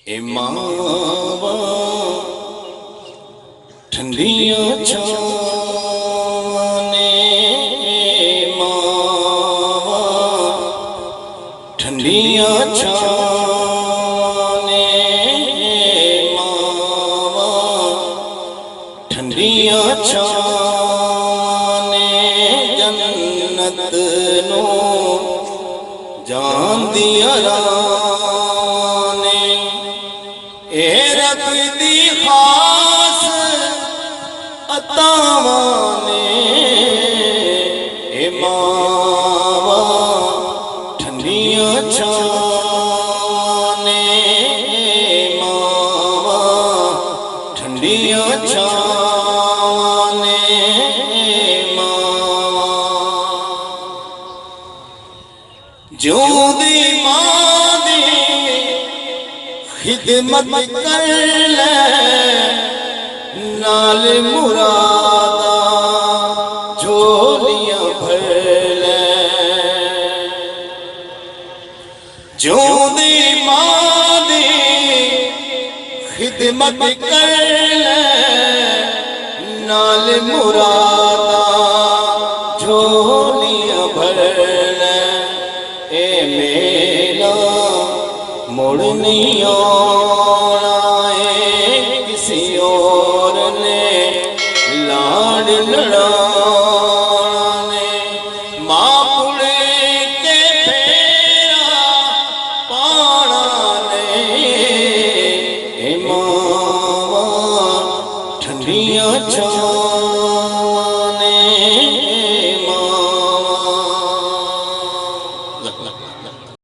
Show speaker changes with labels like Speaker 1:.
Speaker 1: ए मावा ठंडियां छावां ने मावा ठंडियां छावां ने मावा ठंडियां छावां ने जन्नत नो जान दिया राने ए रब दी खास अतावां ने ए मावा ठंडियां छावां ने मावा ठंडियां छावां ने मावा ज्यों दी मां दी खिदमत कर ले नाल मुरादा झोलियां भर ले ज्यों दी मां दी खिदमत कर ले नाल मुरादा झोलियां भर ले ए मेरा मुड़ नहीं आना है किसी और ने लाड लड़ाना ने मां पुड़े के फेरा पाना ने ए मावा ठंडियां छावां